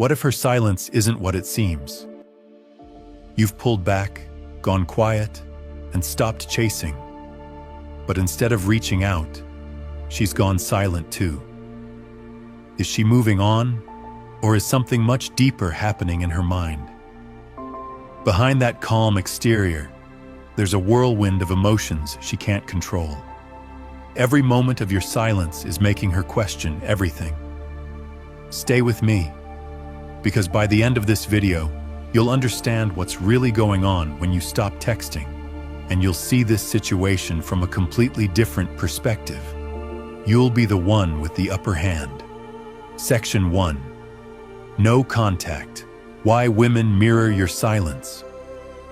What if her silence isn't what it seems? You've pulled back, gone quiet, and stopped chasing. But instead of reaching out, she's gone silent too. Is she moving on, or is something much deeper happening in her mind? Behind that calm exterior, there's a whirlwind of emotions she can't control. Every moment of your silence is making her question everything. Stay with me, because by the end of this video, you'll understand what's really going on when you stop texting, and you'll see this situation from a completely different perspective. You'll be the one with the upper hand. Section 1. No contact. Why women mirror your silence.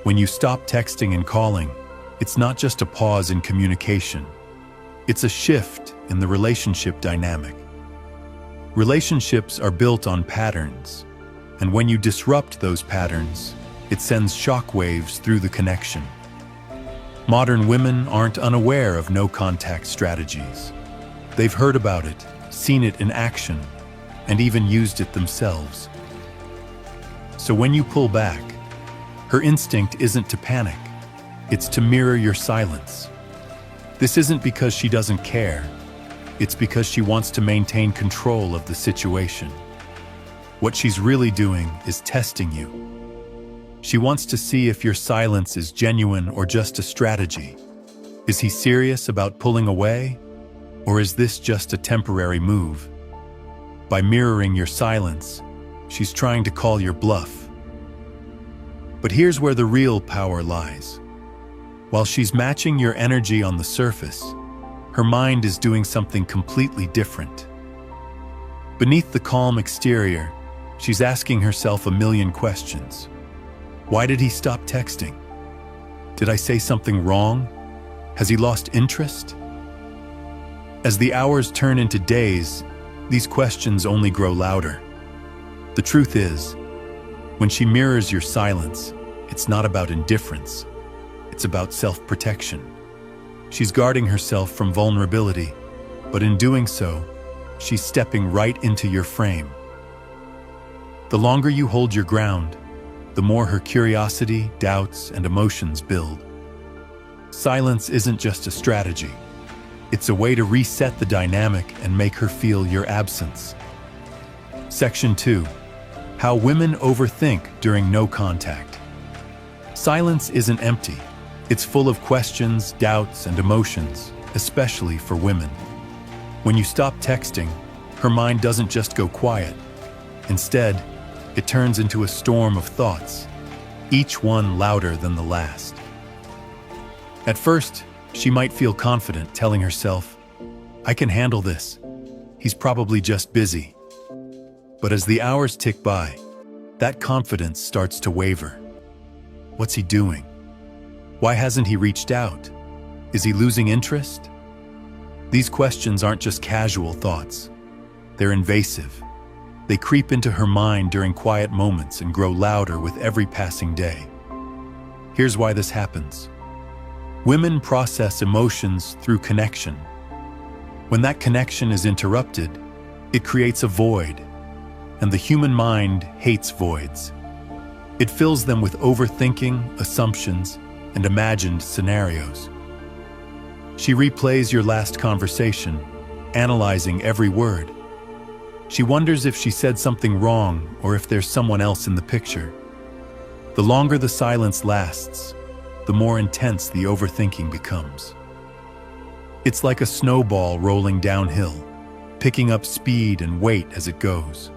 When you stop texting and calling, it's not just a pause in communication. It's a shift in the relationship dynamic. Relationships are built on patterns, and when you disrupt those patterns, it sends shockwaves through the connection. Modern women aren't unaware of no-contact strategies. They've heard about it, seen it in action, and even used it themselves. So when you pull back, her instinct isn't to panic, it's to mirror your silence. This isn't because she doesn't care, it's because she wants to maintain control of the situation. What she's really doing is testing you. She wants to see if your silence is genuine or just a strategy. Is he serious about pulling away, or is this just a temporary move? By mirroring your silence, she's trying to call your bluff. But here's where the real power lies. While she's matching your energy on the surface, her mind is doing something completely different. Beneath the calm exterior, she's asking herself a million questions. Why did he stop texting? Did I say something wrong? Has he lost interest? As the hours turn into days, these questions only grow louder. The truth is, when she mirrors your silence, it's not about indifference. It's about self-protection. She's guarding herself from vulnerability, but in doing so, she's stepping right into your frame. The longer you hold your ground, the more her curiosity, doubts, and emotions build. Silence isn't just a strategy. It's a way to reset the dynamic and make her feel your absence. Section 2. How women overthink during no contact. Silence isn't empty. It's full of questions, doubts, and emotions, especially for women. When you stop texting, her mind doesn't just go quiet. Instead, it turns into a storm of thoughts, each one louder than the last. At first, she might feel confident, telling herself, "I can handle this. He's probably just busy." But as the hours tick by, that confidence starts to waver. What's he doing? Why hasn't he reached out? Is he losing interest? These questions aren't just casual thoughts. They're invasive. They creep into her mind during quiet moments and grow louder with every passing day. Here's why this happens. Women process emotions through connection. When that connection is interrupted, it creates a void, and the human mind hates voids. It fills them with overthinking, assumptions, and imagined scenarios. She replays your last conversation, analyzing every word. She wonders if she said something wrong or if there's someone else in the picture. The longer the silence lasts, the more intense the overthinking becomes. It's like a snowball rolling downhill, picking up speed and weight as it goes.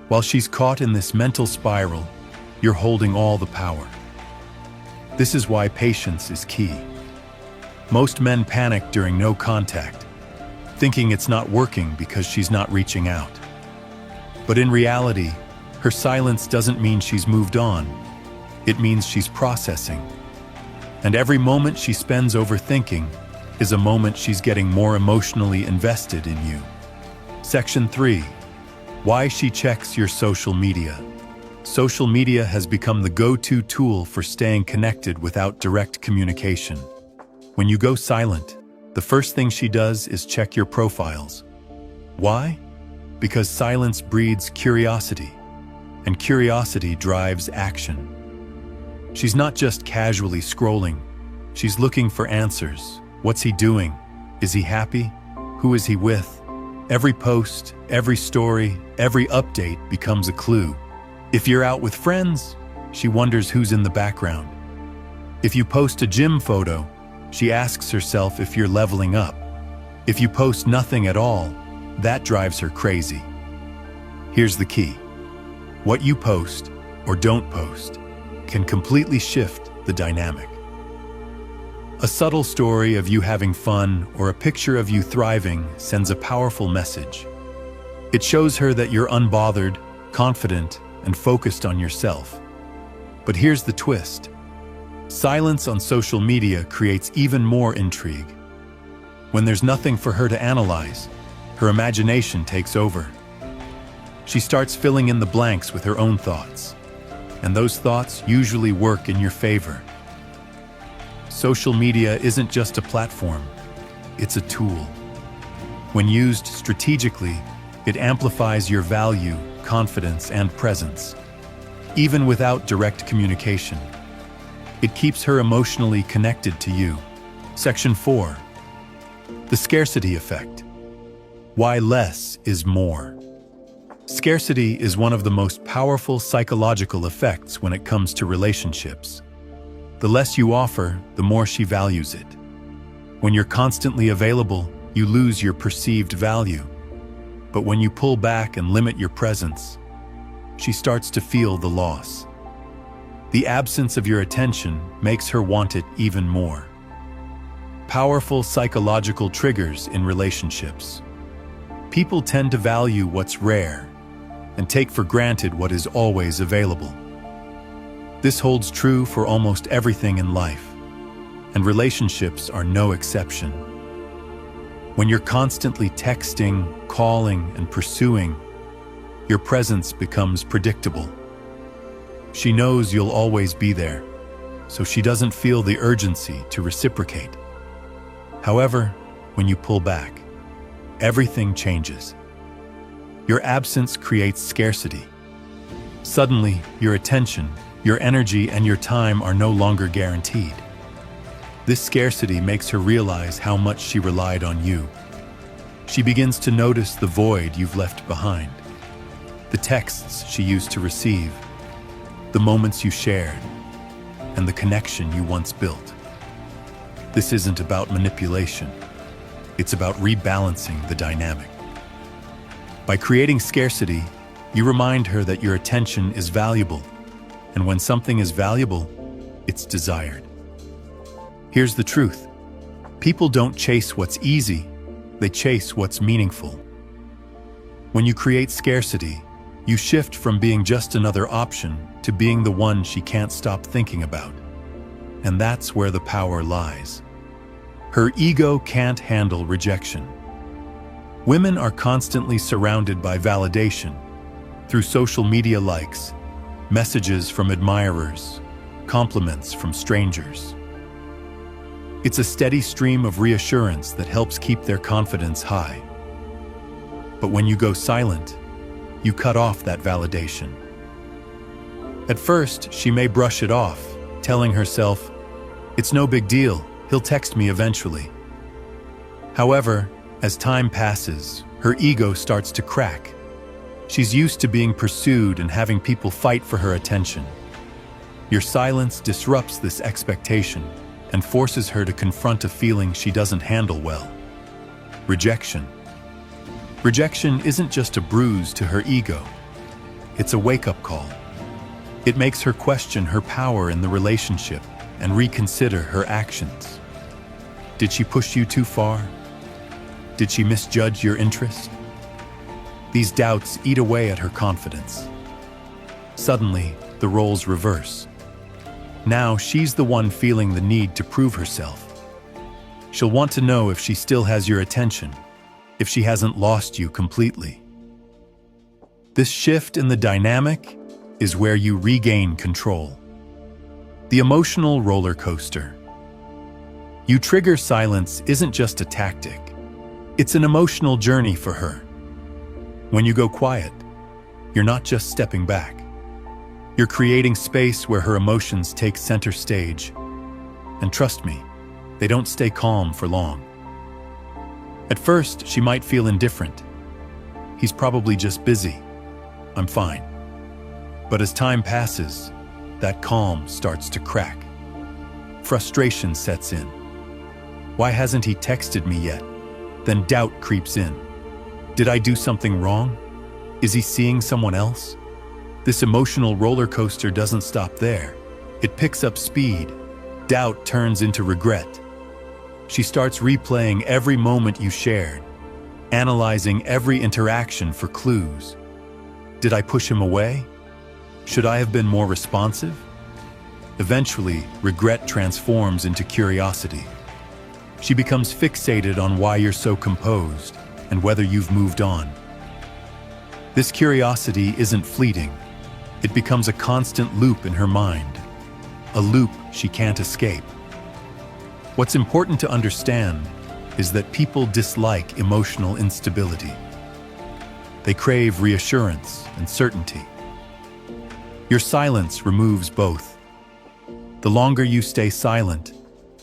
While she's caught in this mental spiral, you're holding all the power. This is why patience is key. Most men panic during no contact, thinking it's not working because she's not reaching out. But in reality, her silence doesn't mean she's moved on. It means she's processing. And every moment she spends overthinking is a moment she's getting more emotionally invested in you. Section 3. Why she checks your social media. Social media has become the go-to tool for staying connected without direct communication. When you go silent, the first thing she does is check your profiles. Why? Because silence breeds curiosity, and curiosity drives action. She's not just casually scrolling, she's looking for answers. What's he doing? Is he happy? Who is he with? Every post, every story, every update becomes a clue. If you're out with friends, she wonders who's in the background. If you post a gym photo, she asks herself if you're leveling up. If you post nothing at all, that drives her crazy. Here's the key. What you post, or don't post, can completely shift the dynamic. A subtle story of you having fun or a picture of you thriving sends a powerful message. It shows her that you're unbothered, confident, and focused on yourself. But here's the twist. Silence on social media creates even more intrigue. When there's nothing for her to analyze, her imagination takes over. She starts filling in the blanks with her own thoughts, and those thoughts usually work in your favor. Social media isn't just a platform, it's a tool. When used strategically, it amplifies your value, confidence, and presence. Even without direct communication, it keeps her emotionally connected to you. Section 4. The scarcity effect. Why less is more. Scarcity is one of the most powerful psychological effects when it comes to relationships. The less you offer, the more she values it. When you're constantly available, you lose your perceived value. But when you pull back and limit your presence, she starts to feel the loss. The absence of your attention makes her want it even more. Powerful psychological triggers in relationships. People tend to value what's rare and take for granted what is always available. This holds true for almost everything in life, and relationships are no exception. When you're constantly texting, calling, and pursuing, your presence becomes predictable. She knows you'll always be there, so she doesn't feel the urgency to reciprocate. However, when you pull back, everything changes. Your absence creates scarcity. Suddenly, your attention, your energy, and your time are no longer guaranteed. This scarcity makes her realize how much she relied on you. She begins to notice the void you've left behind, the texts she used to receive, the moments you shared, and the connection you once built. This isn't about manipulation. It's about rebalancing the dynamic. By creating scarcity, you remind her that your attention is valuable, and when something is valuable, it's desired. Here's the truth. People don't chase what's easy, they chase what's meaningful. When you create scarcity, you shift from being just another option to being the one she can't stop thinking about. And that's where the power lies. Her ego can't handle rejection. Women are constantly surrounded by validation through social media likes, messages from admirers, compliments from strangers. It's a steady stream of reassurance that helps keep their confidence high. But when you go silent, you cut off that validation. At first, she may brush it off, telling herself, "It's no big deal, he'll text me eventually." However, as time passes, her ego starts to crack. She's used to being pursued and having people fight for her attention. Your silence disrupts this expectation and forces her to confront a feeling she doesn't handle well: rejection. Rejection isn't just a bruise to her ego, it's a wake-up call. It makes her question her power in the relationship and reconsider her actions. Did she push you too far? Did she misjudge your interest? These doubts eat away at her confidence. Suddenly, the roles reverse. Now she's the one feeling the need to prove herself. She'll want to know if she still has your attention, if she hasn't lost you completely. This shift in the dynamic is where you regain control. The emotional roller coaster. You trigger silence isn't just a tactic. It's an emotional journey for her. When you go quiet, you're not just stepping back. You're creating space where her emotions take center stage. And trust me, they don't stay calm for long. At first, she might feel indifferent. He's probably just busy. I'm fine. But as time passes, that calm starts to crack. Frustration sets in. Why hasn't he texted me yet? Then doubt creeps in. Did I do something wrong? Is he seeing someone else? This emotional roller coaster doesn't stop there. It picks up speed. Doubt turns into regret. She starts replaying every moment you shared, analyzing every interaction for clues. Did I push him away? Should I have been more responsive? Eventually, regret transforms into curiosity. She becomes fixated on why you're so composed and whether you've moved on. This curiosity isn't fleeting. It becomes a constant loop in her mind, a loop she can't escape. What's important to understand is that people dislike emotional instability. They crave reassurance and certainty. Your silence removes both. The longer you stay silent,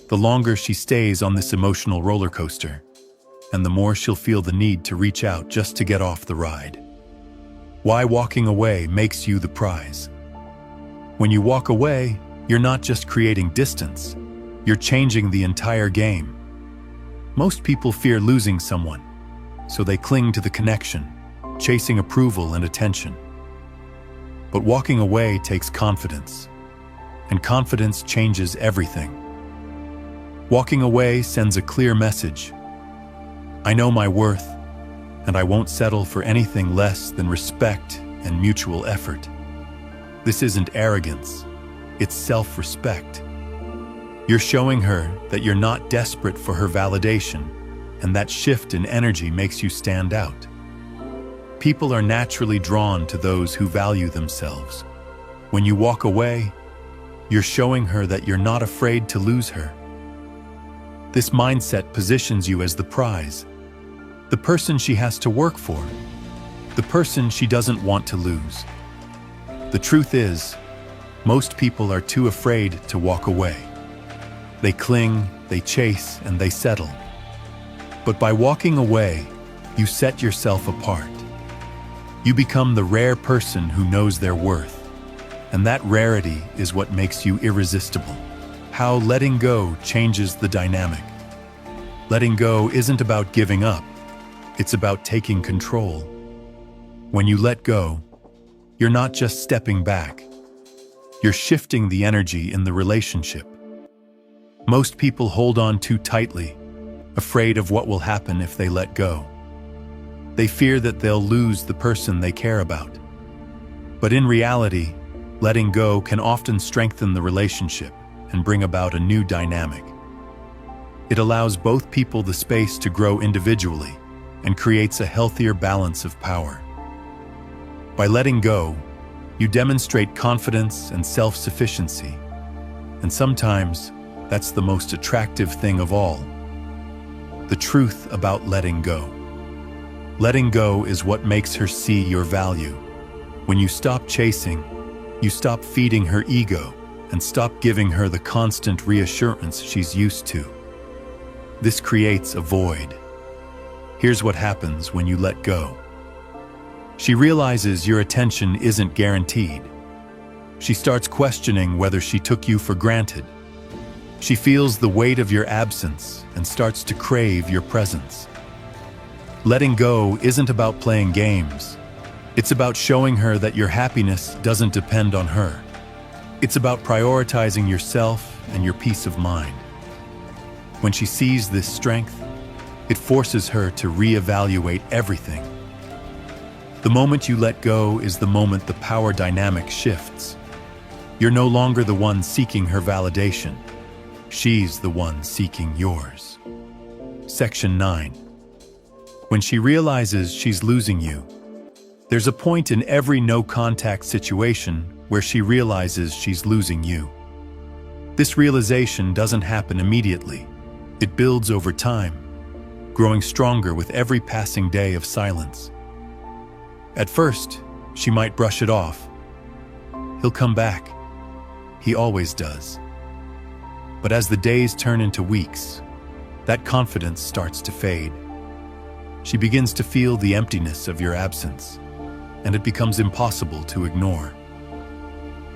the longer she stays on this emotional roller coaster, and the more she'll feel the need to reach out just to get off the ride. Why walking away makes you the prize. When you walk away, you're not just creating distance, you're changing the entire game. Most people fear losing someone, so they cling to the connection, chasing approval and attention. But walking away takes confidence, and confidence changes everything. Walking away sends a clear message. I know my worth, and I won't settle for anything less than respect and mutual effort. This isn't arrogance, it's self-respect. You're showing her that you're not desperate for her validation, and that shift in energy makes you stand out. People are naturally drawn to those who value themselves. When you walk away, you're showing her that you're not afraid to lose her. This mindset positions you as the prize, the person she has to work for, the person she doesn't want to lose. The truth is, most people are too afraid to walk away. They cling, they chase, and they settle. But by walking away, you set yourself apart. You become the rare person who knows their worth, and that rarity is what makes you irresistible. How letting go changes the dynamic. Letting go isn't about giving up, it's about taking control. When you let go, you're not just stepping back, you're shifting the energy in the relationship. Most people hold on too tightly, afraid of what will happen if they let go. They fear that they'll lose the person they care about. But in reality, letting go can often strengthen the relationship and bring about a new dynamic. It allows both people the space to grow individually and creates a healthier balance of power. By letting go, you demonstrate confidence and self-sufficiency, and sometimes that's the most attractive thing of all. The truth about letting go. Letting go is what makes her see your value. When you stop chasing, you stop feeding her ego and stop giving her the constant reassurance she's used to. This creates a void. Here's what happens when you let go. She realizes your attention isn't guaranteed. She starts questioning whether she took you for granted. She feels the weight of your absence and starts to crave your presence. Letting go isn't about playing games. It's about showing her that your happiness doesn't depend on her. It's about prioritizing yourself and your peace of mind. When she sees this strength, it forces her to reevaluate everything. The moment you let go is the moment the power dynamic shifts. You're no longer the one seeking her validation. She's the one seeking yours. Section 9. When she realizes she's losing you, there's a point in every no-contact situation where she realizes she's losing you. This realization doesn't happen immediately. It builds over time, growing stronger with every passing day of silence. At first, she might brush it off. He'll come back. He always does. But as the days turn into weeks, that confidence starts to fade. She begins to feel the emptiness of your absence, and it becomes impossible to ignore.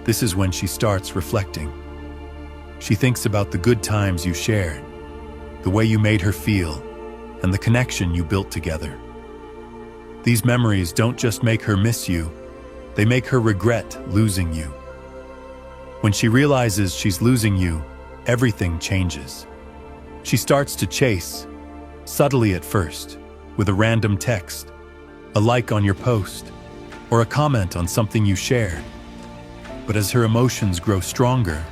This is when she starts reflecting. She thinks about the good times you shared, the way you made her feel, and the connection you built together. These memories don't just make her miss you, they make her regret losing you. When she realizes she's losing you, everything changes. She starts to chase, subtly at first, with a random text, a like on your post, or a comment on something you shared. But as her emotions grow stronger,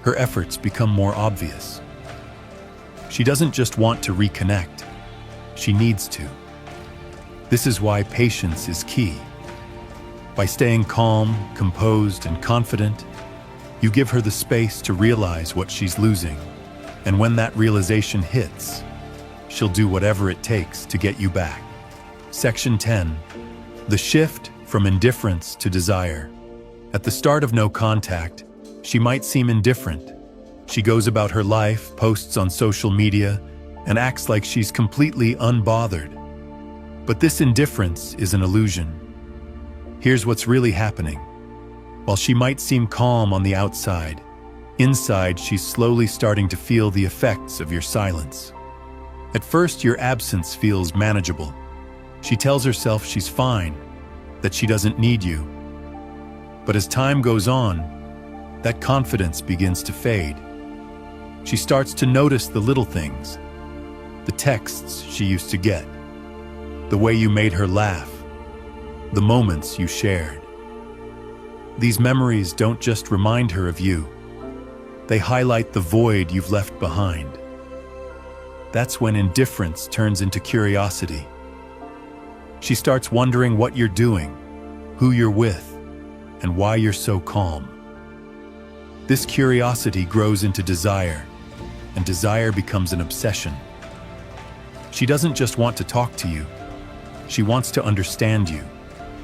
her efforts become more obvious. She doesn't just want to reconnect, she needs to. This is why patience is key. By staying calm, composed, and confident, you give her the space to realize what she's losing. And when that realization hits, she'll do whatever it takes to get you back. Section 10. The shift from indifference to desire. At the start of no contact, she might seem indifferent. She goes about her life, posts on social media, and acts like she's completely unbothered. But this indifference is an illusion. Here's what's really happening. While she might seem calm on the outside, inside she's slowly starting to feel the effects of your silence. At first, your absence feels manageable. She tells herself she's fine, that she doesn't need you. But as time goes on, that confidence begins to fade. She starts to notice the little things, the texts she used to get, the way you made her laugh, the moments you shared. These memories don't just remind her of you, they highlight the void you've left behind. That's when indifference turns into curiosity. She starts wondering what you're doing, who you're with, and why you're so calm. This curiosity grows into desire, and desire becomes an obsession. She doesn't just want to talk to you, she wants to understand you.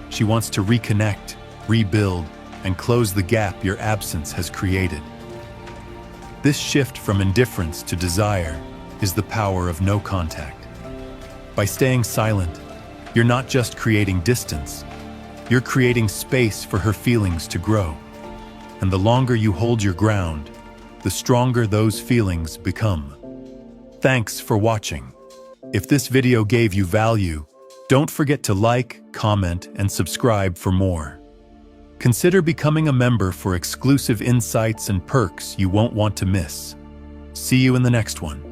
She wants to reconnect, rebuild, and close the gap your absence has created. This shift from indifference to desire is the power of no contact. By staying silent, you're not just creating distance, you're creating space for her feelings to grow. And the longer you hold your ground, the stronger those feelings become. Thanks for watching. If this video gave you value, don't forget to like, comment, and subscribe for more. Consider becoming a member for exclusive insights and perks you won't want to miss. See you in the next one.